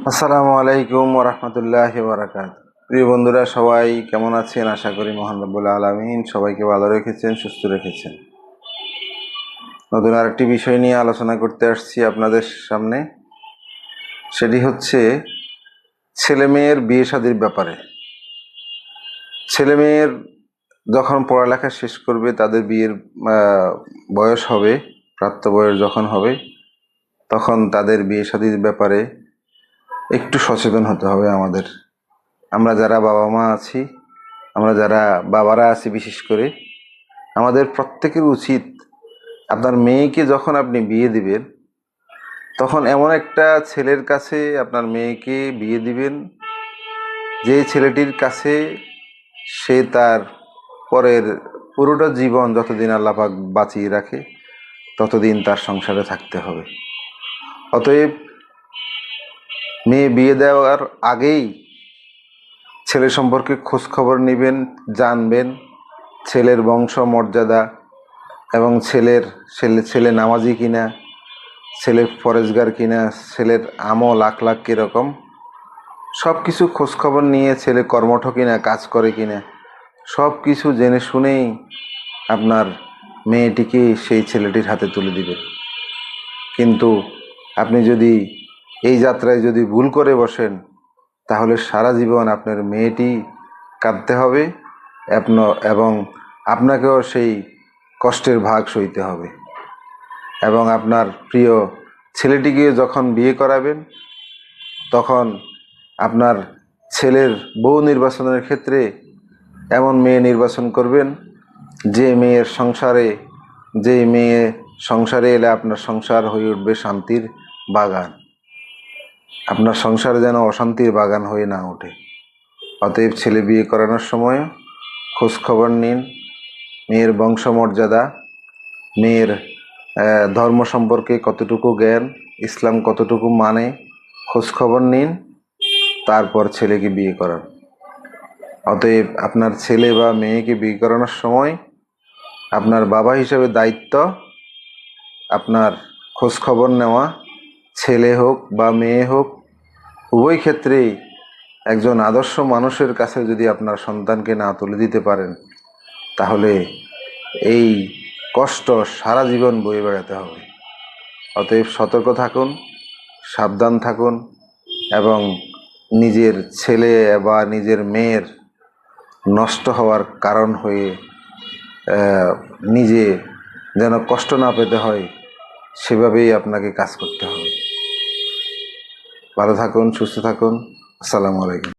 আসসালামু আলাইকুম ওরহমতুল্লাহি বারাকাতুহু। প্রিয় বন্ধুরা, সবাই কেমন আছেন? আশা করি মহান রব্বুল আলামিন সবাইকে ভালো রেখেছেন, সুস্থ রেখেছেন। নতুন আরেকটি বিষয় নিয়ে আলোচনা করতে আসছি আপনাদের সামনে। সেটি হচ্ছে ছেলে মেয়ের বিয়ে শাদীর ব্যাপারে। ছেলে মেয়ের যখন পড়ালেখা শেষ করবে, তাদের বিয়ের বয়স হবে, প্রাপ্ত বয়স যখন হবে, তখন তাদের বিয়ে শাদীর ব্যাপারে একটু সচেতন হতে হবে আমাদের। আমরা যারা বাবা মা আছি, আমরা যারা বাবারা আছি, বিশেষ করে আমাদের প্রত্যেকের উচিত, আপনার মেয়েকে যখন আপনি বিয়ে দিবেন, তখন এমন একটা ছেলের কাছে আপনার মেয়েকে বিয়ে দিবেন, যে ছেলেটির কাছে সে তার পরের পুরোটা জীবন, যতদিন আল্লাহ পাক বাঁচিয়ে রাখে, ততদিন তার সংসারে থাকতে হবে। অতএব মেয়ে বিয়ে দেওয়ার আগেই ছেলে সম্পর্কে খোঁজ খবর নেবেন, জানবেন ছেলের বংশ মর্যাদা এবং ছেলে নামাজি কিনা, ছেলে ফরেজগার কিনা, ছেলের আমল আখলাক কীরকম, সব কিছু খোঁজখবর নিয়ে, ছেলে কর্মঠ কিনা, কাজ করে কিনা, সব কিছু জেনে শুনেই আপনার মেয়েটিকে সেই ছেলেটির হাতে তুলে দিবেন। কিন্তু আপনি যদি এই যাত্রায় যদি ভুল করে বসেন, তাহলে সারা জীবন আপনার মেয়েটি কাঁদতে হবে এবং আপনাকেও সেই কষ্টের ভাগ সইতে হবে। এবং আপনার প্রিয় ছেলেটিকে যখন বিয়ে করাবেন, তখন আপনার ছেলের বউ নির্বাচনের ক্ষেত্রে এমন মেয়ে নির্বাচন করবেন, যে মেয়ে সংসারে এলে আপনার সংসার হয়ে উঠবে শান্তির বাগান। আপনার সংসার যেন অশান্তির বাগান হয়ে না ওঠে। অতএব ছেলে বিয়ে করানোর সময় খোঁজ খবর নিন, মেয়ের বংশমর্যাদা, মেয়ের ধর্ম সম্পর্কে কতটুকু জ্ঞান, ইসলাম কতটুকু মানে, খোঁজ খবর নিন, তারপর ছেলেকে বিয়ে করান। অতএব আপনার ছেলে বা মেয়েকে বিয়ে করানোর সময় আপনার বাবা হিসেবে দায়িত্ব আপনার খোঁজ খবর নেওয়া। ছেলে হোক বা মেয়ে হোক, উভয় ক্ষেত্রেই একজন আদর্শ মানুষের কাছে যদি আপনার সন্তানকে না তুলে দিতে পারেন, তাহলে এই কষ্ট সারা জীবন বয়ে বেড়াতে হবে। অতএব সতর্ক থাকুন, সাবধান থাকুন এবং নিজের ছেলে বা নিজের মেয়ের নষ্ট হওয়ার কারণ হয়ে নিজে যেন কষ্ট না পেতে হয়, সেভাবেই আপনাকে কাজ করতে হবে। ভালো থাকুন, সুস্থ থাকুন। আসসালামু আলাইকুম।